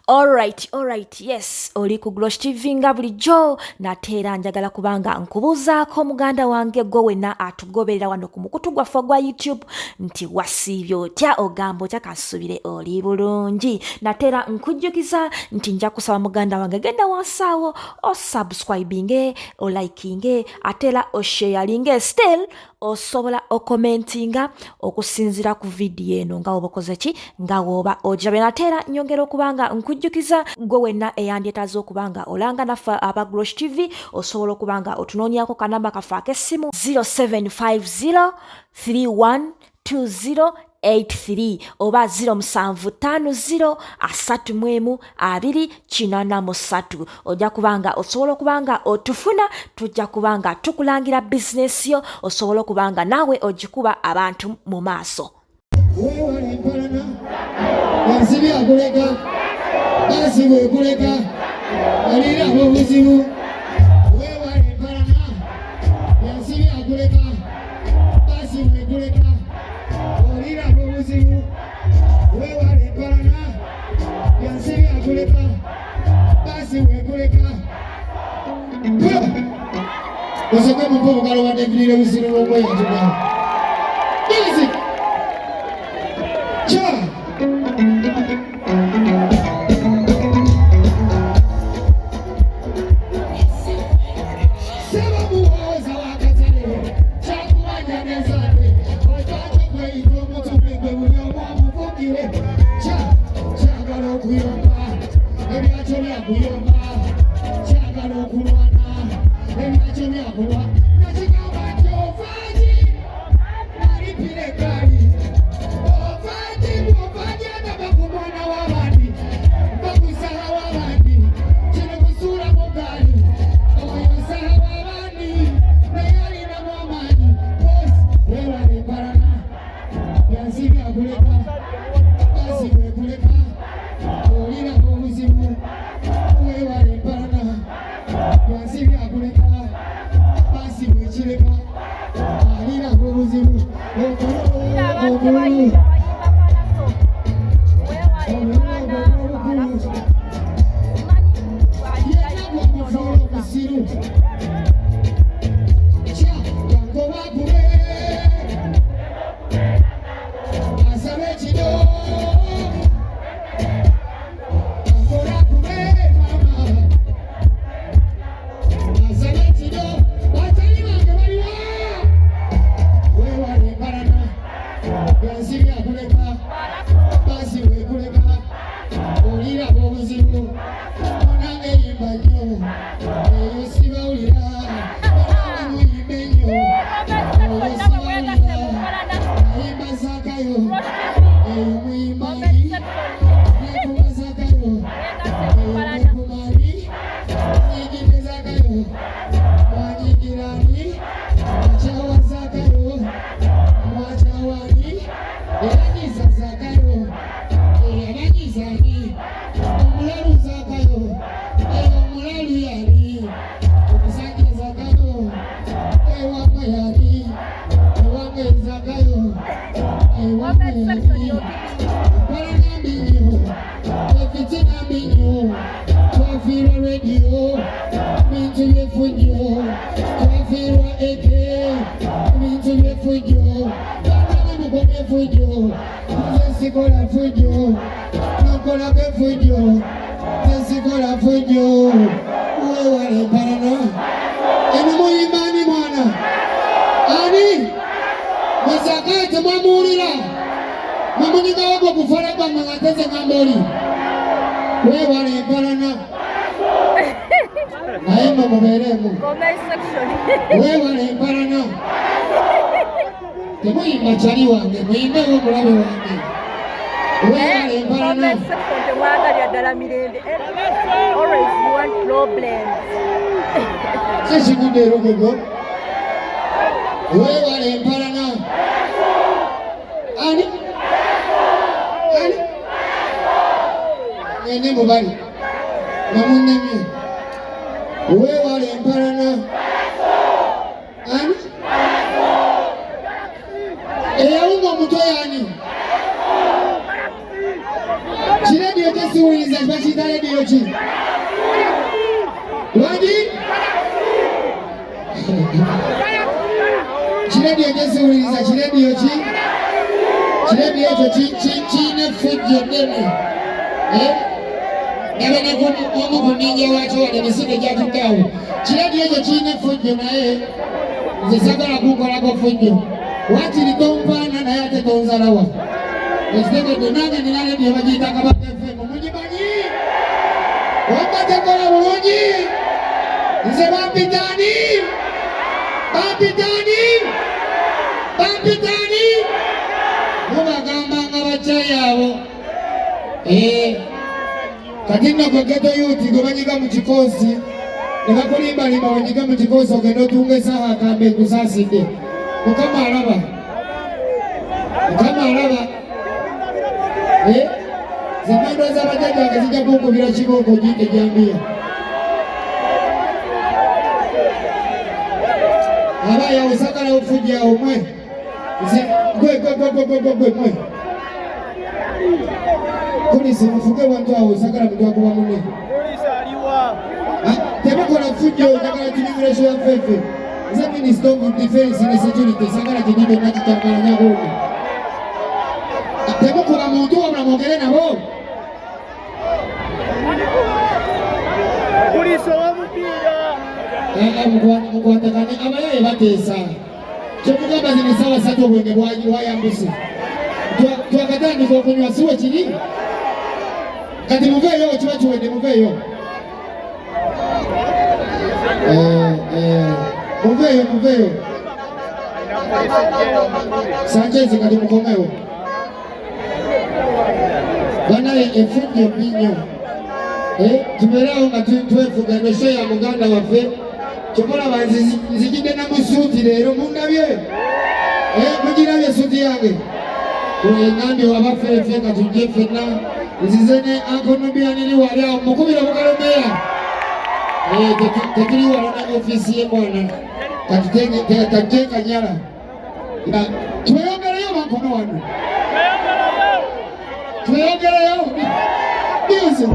Alright, yes, oli ku Glosh TV nga bulijjo nateera njagala kubanga nkubuuzaako muganda wange gwe wenna atugoberera wano ku mukutu gwaffe gwa YouTube nti wasiibye otya ogamba otya kasubire oli bulungi nateera nkujjukiza nti nja kusaba muganda wange genda wansaawo osubscribinge olikinge ateera osharinge still osobola okomentinga okusinzira ku vidiyo eno nga oba okoze ki nga woba ojabe nateera nyongera okubanga nkujjukiza gwe wenna eyandyetaaza okubanga olanga naffe aba Glosh TV osobola okubanga otunoonyako kanamba kaffe ak'essimu 0750 3120 83 oba 0750 3120 ojja kubanga osobola okubanga otufuna tujja kubanga tukulangira bizinesi yo osobola okubanga naawe ogikuba abantu mu maaso. Osaka mpo bukalo wa degree busiro lw'omwe yatuga. Music. Cha. Sema muhoza wakatale. Chakuwanya nezane. Otaje kwe ikomo tupigwe unyoma mufukire. Chagala okuyomba. Ebyacho bya kuyomba. Chagala okulwana. Ebyacho bya kulwana. Nakigamba nti ovaji. Alipire kali. Ovaji ababa ku mwana w'abandi. Bakusaha w'abandi. Kino kusula mu gali. Oyo nsaha w'abandi. Naye alinamu amaanyi. Weewale mbalana. Byansi byakuleka. Basi weekuleka. Olirako obuzibu. Weewale mbalana. Byansi byakuleka. Basi weekireka. Alirako obuzibu. Obulu. Kirediyo kyesiwuliriza bakiyita rediyo ki? Lwaki? Kirediyo kyesiwuliriza kirediyo ki? Kirediyo ekyo kiyina effujjo nnene. Nabonako omu ku nninga wakyo wano emisinde gyatuddeawo. Kirediyo ekyo kiyina effujjo naye nze sagala kunkolako ffujjo. Wakiri tompaana naye ate tonzalawa. Ekitegedde nange nina rediyo bagiyita Kabaka FM. Mugimanyi? Wabba tekola bulungi? Nze bampitaani? Bampitaani? Bampitaani? Mubagamba nga bakyayi abo. Kati nno gwe Ghetto Youth gwe banyiga mu kikoosi ne bakulimbalimba wanyiga mu kikoosi ogenda otunga essaawa akambe ekusaasidde. Mukama alaba. Mukama alaba. Zimando z'abajjajjange zijja kunkubira kibooko gite gyambiya. Abaya osagala ofujja omwe. Gwe mwe. Polisi mufuge bantu awo osagala muntu akuba munne. Polisi aliwa. Temukola fujjo njagala kibimuleso ya ffeffe. Nze Minister of Defense and Security sagala kidibe nakitambala nyagogo. Temukola muntu wabula mwogere nabo. Polisi owamupiira. Mukwatakane abayaye bateesa. Kyokugamba zino essaawa 3 obwenge bwayambuse. Twakatandika okunywa siwe kiri. Kati muveeyo kiba kiwedde muveeyo. Muveeyo. Sanchez kati mukomewo. Banaye effujjo nnyo. Tubeerawo nga twefuga emesho ya muganda waffe. Kyomulaba nzijidde na musuuti leero mundabye. Mugirabye suuti yange. Ngambye wabaffe nga tujje ffenna. Nzize ne Ankonombia nini wali awo mukubira Bugalomeya. Tetuli wano na ofiisi y'emwana. Kati Kanyala. Tweyongerayo bankono wano. Tweyongerayo. Music.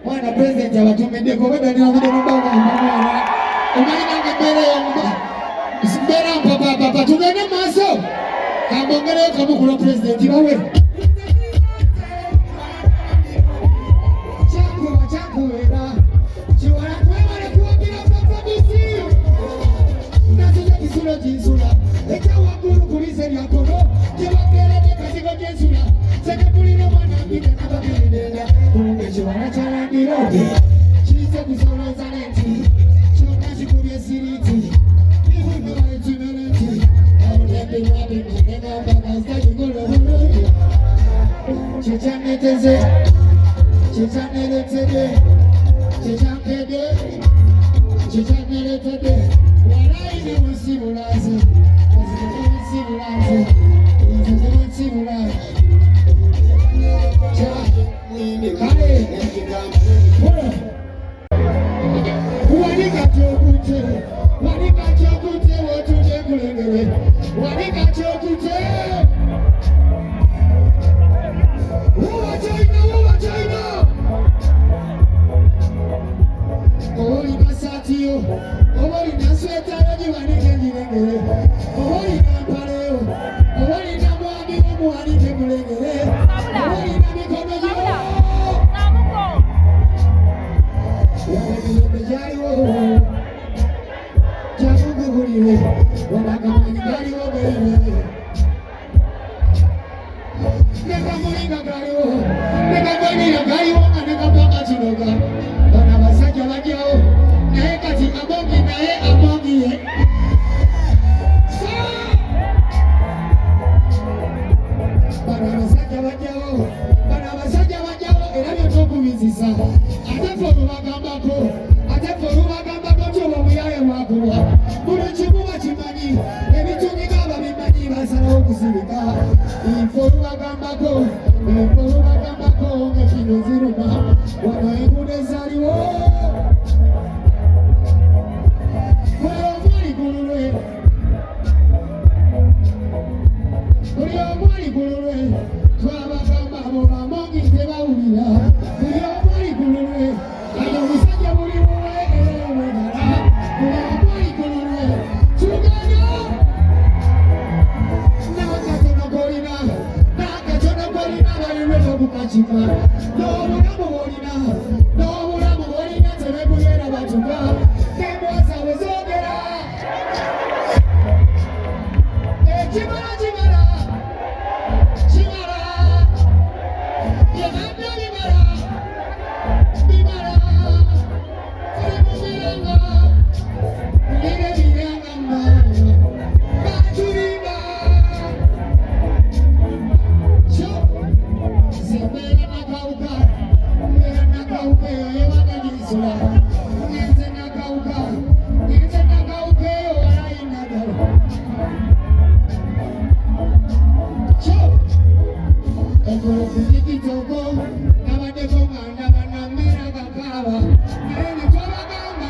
Mwana president abatumidde kubadde nina video mubanga mwana. Omanyina mbera mpapa tugende maaso. Kambongereyo kamukula president bawe. Chakuwera. Chiwala kwemale kuwagira papa bisi. Nasije kisula jinsula. Echa waguru kulise lyakono. Jebakerede kasigo jinsula. Seke pulino mwana mbide nababirindenda. Chiwala chalangiroge. Chise kusoloza neti. Chona chikubye siriti. Ibu mwa chimeleti. Aunebe wabi mwenega mbanga stadi golo hologe. Chichaneteze. Chichaneletede. Chichankede. Chichaneletede. Walaini musibulaze. Musibulaze. Musibulaze. Kale. Wanika chokute. Wanika chokute wotuje kulengere. Wanika chokute. bagambako ate ffe olubagambako kyoba obuyaye bwakuba buli kimu bakimanyi ebitunyiga babimanyi basalawo okusibika ife olubagambako ng'ekino ziruma wano enguudo ezaaliwo buli omu aligululwe twabagamba abo bamongi tebawulira buli omu aligululwe ayo omusajja buli muwe era owegala buli omu aligululwe tugenda n'akatono kolina balirwe n'obukakika n'obulamu bwolina tebekuyera batuka tembwazawe zoogera ekimala yebadde bimala tuli mu biranga mulire biranga mmayo batulimba kyo zembeera nakawuka eyo yebadde ginsula ngenze nakawuka eyo walayinagala kyo ekolo kunyigitoko nabaddeko nga ndaba nambeera gakaaba naye ne twabagamba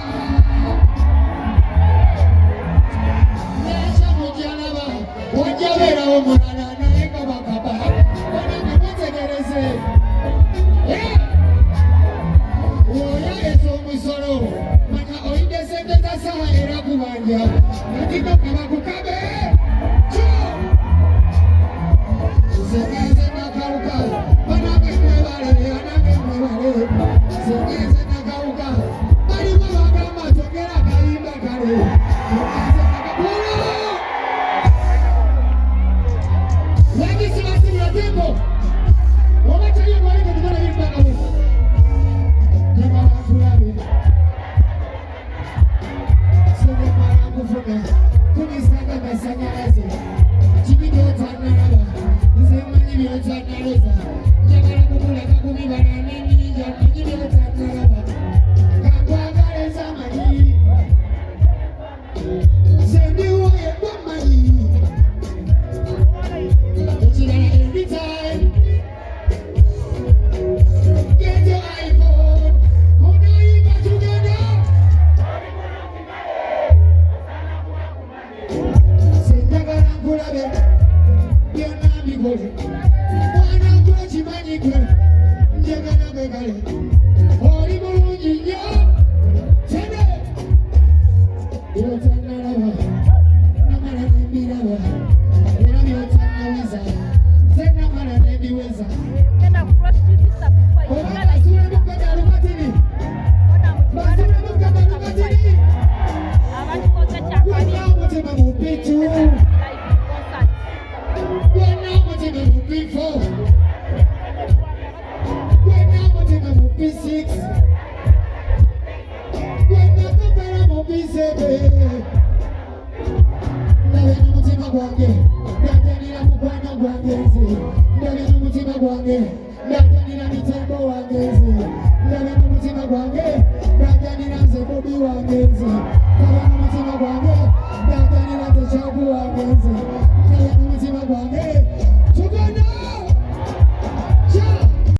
nekyamujalaba wajja beerawo mulala naye nga bakaba banange mutegereze oyoyeza omusolo manya oyidde sente za sawa era kubanja nakikoka bakukabe Zegeze nakauka, banange mwebale, zegeze nakauka, bali mwabagamba togera kayimba kale, zegeze nakauka, wagisi basi ya tembo, wabachali ya mwalika tukona himba kale, jemala kulabe, sege mara kufuga, kumisaga mesanyaraze, chibidi otanaraba, nzemanyi byotanaloza njagala kukuleka kubibala nenyinja manyi byotanalaba kakwagala ezamanyi zendiwo yegwamanyi ekirala everytime get your iPhone munayinga tugenda senjagala nkulabe byonna mbikole mwana gwe kimanyi gwe njagala gwegale oli bulungi nnyo tene byotanalaba namala nembiraba era byotanawiza ze namala nembiweza oba basula mukada lukatini basula mukada lukatini wena mutima mupitu Before when I'm gonna move P6 when I'm gonna move P7 nawe n'umutima gwange ndatanira mukwano gwangezi nawe n'umutima gwange ndatanira mitembo wangezi nawe n'umutima gwange ndatanira nze bobi wangezi